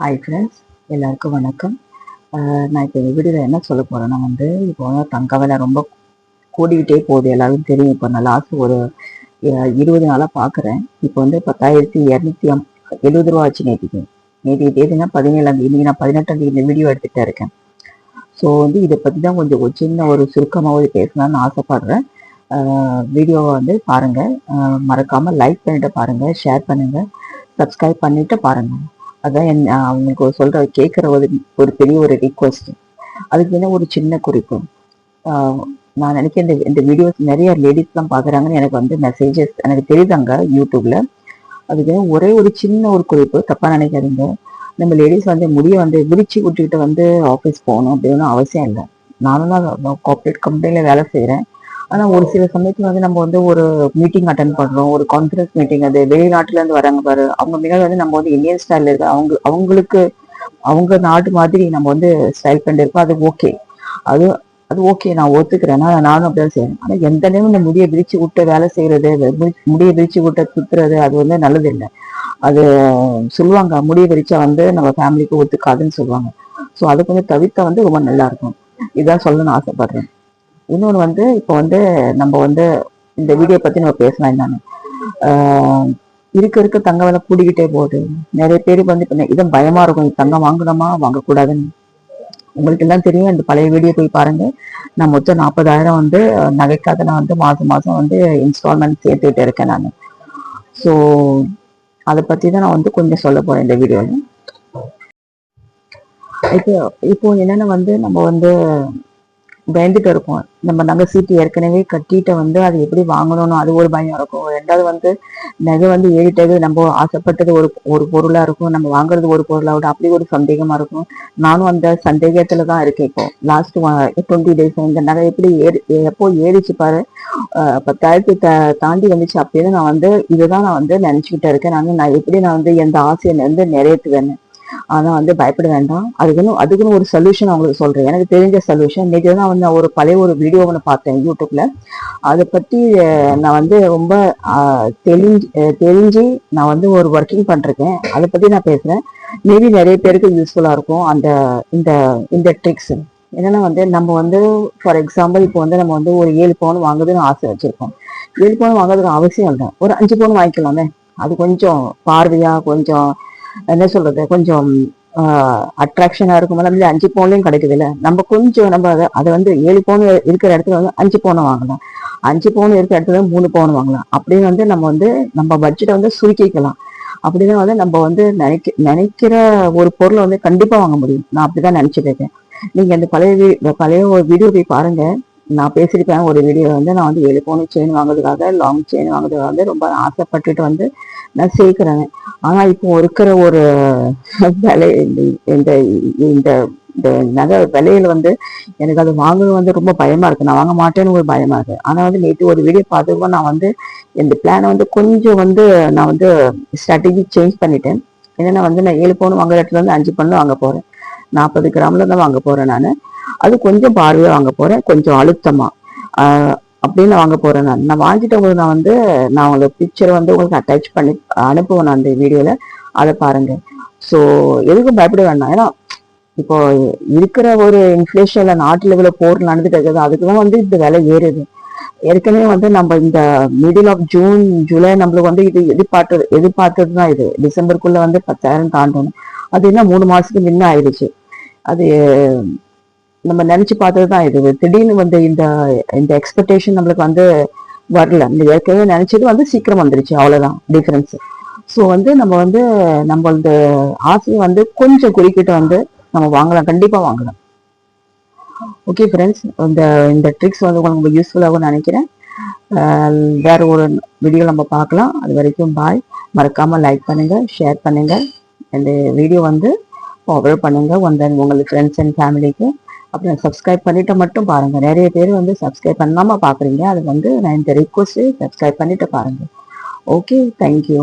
Hi friends, எல்லாருக்கும் வணக்கம். நான் இப்போ இந்த வீடியோவில் என்ன சொல்ல போகிறேன்னா இப்போ தங்க விலை ரொம்ப கூடிக்கிட்டே போகுது. எல்லாருக்கும் தெரியும். இப்போ நான் லாஸ்ட் ஒரு 20 நாளாக பார்க்குறேன். இப்போ 10,270 ரூபா ஆச்சு நேற்றுக்கு. நேற்று தேதினா 17ஆம் தேதி, நான் 18ஆம் தேதி இந்த வீடியோ எடுத்துகிட்டே இருக்கேன். ஸோ இதை பற்றி தான் கொஞ்சம் ஒரு சின்ன ஒரு சுருக்கமாக பேசலாம்னு ஆசைப்படுறேன். வீடியோவை பாருங்கள். மறக்காமல் லைக் பண்ணிவிட்டு பாருங்கள், ஷேர் பண்ணுங்கள், சப்ஸ்கிரைப் பண்ணிவிட்டு பாருங்கள். அதான் அவங்களுக்கு கேட்குற ஒரு பெரிய ஒரு ரிக்வஸ்ட். அதுக்கு என்ன ஒரு சின்ன குறிப்பு. நான் நினைக்கிறேன் இந்த வீடியோஸ் நிறைய லேடிஸ்லாம் பார்க்குறாங்கன்னு எனக்கு மெசேஜஸ் எனக்கு தெரியுதாங்க யூடியூப்ல. அதுக்கு ஒரே ஒரு சின்ன ஒரு குறிப்பு, தப்பாக நினைக்காதீங்க. நம்ம லேடிஸ் முடிய விரிச்சு விட்டுக்கிட்டு ஆஃபீஸ் போகணும் அப்படின்னு அவசியம் இல்லை. நானும் தான் கார்பரேட் கம்பெனியில் வேலை செய்கிறேன். ஆனால் ஒரு சில சமயத்தில் நம்ம ஒரு மீட்டிங் அட்டன் பண்ணுறோம், ஒரு கான்ஃபரன்ஸ் மீட்டிங். அது வெளிநாட்டுலேருந்து வராங்க பாரு, அவங்க முன்னாடி நம்ம இந்தியன் ஸ்டைலில் இருக்கு, அவங்களுக்கு அவங்க நாட்டு மாதிரி நம்ம ஸ்டைல் பண்ணிருக்கோம். அது ஓகே, அது அது ஓகே, நான் ஒத்துக்கிறேன். நானும் அப்படிதான் செய்யறேன். ஆனால் எந்த நேரம் இந்த முடியை விரிச்சு விட்டு வேலை செய்யறது, முடியை விரிச்சு விட்டு சுத்துறது, அது நல்லது இல்லை. அது சொல்லுவாங்க, முடியை விரிச்சா நம்ம ஃபேமிலிக்கு ஒத்துக்காதுன்னு சொல்லுவாங்க. ஸோ அதை கொஞ்சம் தவிர்த்தா ரொம்ப நல்லா இருக்கும். இதான் சொல்லணும்னு ஆசைப்படுறேன். இன்னொன்று இப்போ நம்ம இந்த வீடியோ பற்றி நம்ம பேசலாம். என்னன்னு இருக்க தங்க விலை கூடிக்கிட்டே போகுது. நிறைய பேருக்கு இப்போ இதான் பயமா இருக்கும், தங்கம் வாங்கணுமா வாங்கக்கூடாதுன்னு. உங்களுக்கு எல்லாம் தெரியும். இந்த பழைய வீடியோ போய் பாருங்க. நான் மொத்தம் 40,000 நகைக்காக நான் மாசம் மாசம் இன்ஸ்டால்மெண்ட் சேர்த்துக்கிட்டு இருக்கேன் நான். ஸோ அதை பத்தி தான் நான் கொஞ்சம் சொல்ல போறேன் இந்த வீடியோல. இப்போ என்னன்னா நம்ம பயந்துட்டு இருப்போம். நம்ம நகை சீட்டு ஏற்கனவே கட்டிட்டு அது எப்படி வாங்கணும்னு அது ஒரு பயம் இருக்கும். ரெண்டாவது நகை ஏறிட்டது, நம்ம ஆசைப்பட்டது ஒரு பொருளா இருக்கும், நம்ம வாங்குறது ஒரு பொருளா விட அப்படி ஒரு சந்தேகமா இருக்கும். நானும் அந்த சந்தேகத்துலதான் இருக்கேன். இப்போ லாஸ்ட் 20 days இந்த நகை எப்படி எப்போ ஏறிச்சு பாரு, 10,000 தாண்டி வந்துச்சு. அப்படின்னு நான் இதுதான் நான் நினைச்சுக்கிட்டு இருக்கேன். நான் எப்படி எந்த ஆசையை நிறைவேற்றுவேன்னு. ஆனா பயப்பட வேண்டாம். அதுக்குன்னு ஒரு சொல்யூஷன் அவங்களுக்கு சொல்றேன், எனக்கு தெரிஞ்ச சொல்யூஷன். நேற்று தான் ஒரு பழைய ஒரு வீடியோ ஒன்று பார்த்தேன் யூடியூப்ல. அதை பத்தி நான் ரொம்ப தெரிஞ்சு நான் ஒரு ஒர்க்கிங் பண்றேன். அதை பத்தி நான் பேசுறேன். மேபி நிறைய பேருக்கு யூஸ்ஃபுல்லா இருக்கும் அந்த இந்த இந்த ட்ரிக்ஸ். என்னன்னா நம்ம ஃபார் எக்ஸாம்பிள் இப்போ நம்ம ஒரு 7 பவுன் வாங்குறதுன்னு ஆசை வச்சிருக்கோம். 7 பவுன் வாங்குறதுக்கு அவசியம் இல்லை, ஒரு 5 பவுன் வாங்கிக்கலாமே. அது கொஞ்சம் பார்வையா, கொஞ்சம் என்ன சொல்றது, கொஞ்சம் அட்ராக்ஷனா இருக்கும். 5 பவுன்லயும் கிடைக்குது இல்ல. நம்ம கொஞ்சம் நம்ம அதை 7 பவுன் இருக்கிற இடத்துல 5 பவுன் வாங்கலாம், 5 பவுன் இருக்கிற இடத்துல 3 பவுன் வாங்கலாம். அப்படின்னு நம்ம நம்ம பட்ஜெட்டை சுருக்கிக்கலாம். அப்படின்னா நம்ம நினைக்கிற ஒரு பொருளை கண்டிப்பா வாங்க முடியும். நான் அப்படிதான் நினைச்சிட்டு இருக்கேன். நீங்க அந்த பழைய ஒரு வீடியோ போய் பாருங்க. நான் பேசியிருப்பேன் ஒரு வீடியோ நான் 7 பவுன் செயின் வாங்குறதுக்காக, லாங் செயின் வாங்குறதுக்காக ரொம்ப ஆசைப்பட்டுட்டு நான் சேர்க்கிறேன். ஆனா இப்போ இருக்கிற ஒரு விலை, இந்த இந்த இந்த நகை விலையில எனக்கு அது வாங்கணும் ரொம்ப பயமா இருக்கு. நான் வாங்க மாட்டேன்னு ஒரு பயமா இருக்கு. ஆனா நேற்று ஒரு வீடியோ பார்த்துக்கோ, நான் இந்த பிளானை கொஞ்சம் நான் ஸ்ட்ராட்டஜி சேஞ்ச் பண்ணிட்டேன். என்னன்னா நான் 7 பவுன் வாங்குற இடத்துல 5 பவுன் வாங்க போறேன். 40 கிராம்ல தான் வாங்க போறேன் நான். அது கொஞ்சம் பார்வையா வாங்க போறேன், கொஞ்சம் அழுத்தமா அப்படின்னு வாங்க போறேன். நான் வாங்கிட்டு உங்களுக்கு நான் உங்களுக்கு பிக்சரை உங்களுக்கு அட்டாச் பண்ணி அனுப்புவேன் அந்த வீடியோல. அதை பாருங்க. ஸோ எதுக்கும் பயப்பட வேண்டாம். ஏன்னா இப்போ இருக்கிற ஒரு இன்ஃபிளேஷன்ல நாட்டுல இவ்வளவு போர் நடந்துட்டு இருக்குது. அதுக்குதான் இந்த விலை ஏறுது. ஏற்கனவே நம்ம இந்த மிடில் ஆஃப் ஜூன் ஜூலை நம்மளுக்கு இது எதிர்பார்த்ததுதான். இது டிசம்பருக்குள்ள 10,000 தாண்டணும். அது என்ன 3 மாசத்துக்கு முன்ன ஆயிடுச்சு. அது நம்ம நினைச்சு பார்த்ததுதான். இது திடீர்னு இந்த இந்த எக்ஸ்பெக்டேஷன் நம்மளுக்கு வரல. இந்த ஏற்கனவே நினைச்சது சீக்கிரம் வந்துருச்சு, அவ்வளவுதான் டிஃபரன்ஸ். ஸோ நம்ம நம்மளோட ஆசையை கொஞ்சம் குறிக்கிட்டு நம்ம வாங்கலாம், கண்டிப்பா வாங்கலாம். ஓகே ஃப்ரெண்ட்ஸ், இந்த இந்த ட்ரிக்ஸ் உங்களுக்கு ரொம்ப யூஸ்ஃபுல்லாகவும் நினைக்கிறேன். வேற ஒரு வீடியோ நம்ம பார்க்கலாம். அது வரைக்கும் பாய். மறக்காம லைக் பண்ணுங்க, ஷேர் பண்ணுங்க, இந்த வீடியோ ஃபார்வர்ட் பண்ணுங்க உங்களுக்கு ஃப்ரெண்ட்ஸ் அண்ட் ஃபேமிலிக்கு. அப்புறம் சப்ஸ்கிரைப் பண்ணிட்டு மட்டும் பாருங்க. நிறைய பேர் சப்ஸ்கிரைப் பண்ணாம பாக்குறீங்க. அது நான் இந்த ரிக்வஸ்ட் சப்ஸ்கிரைப் பண்ணிட்டு பாருங்க. Okay, thank you.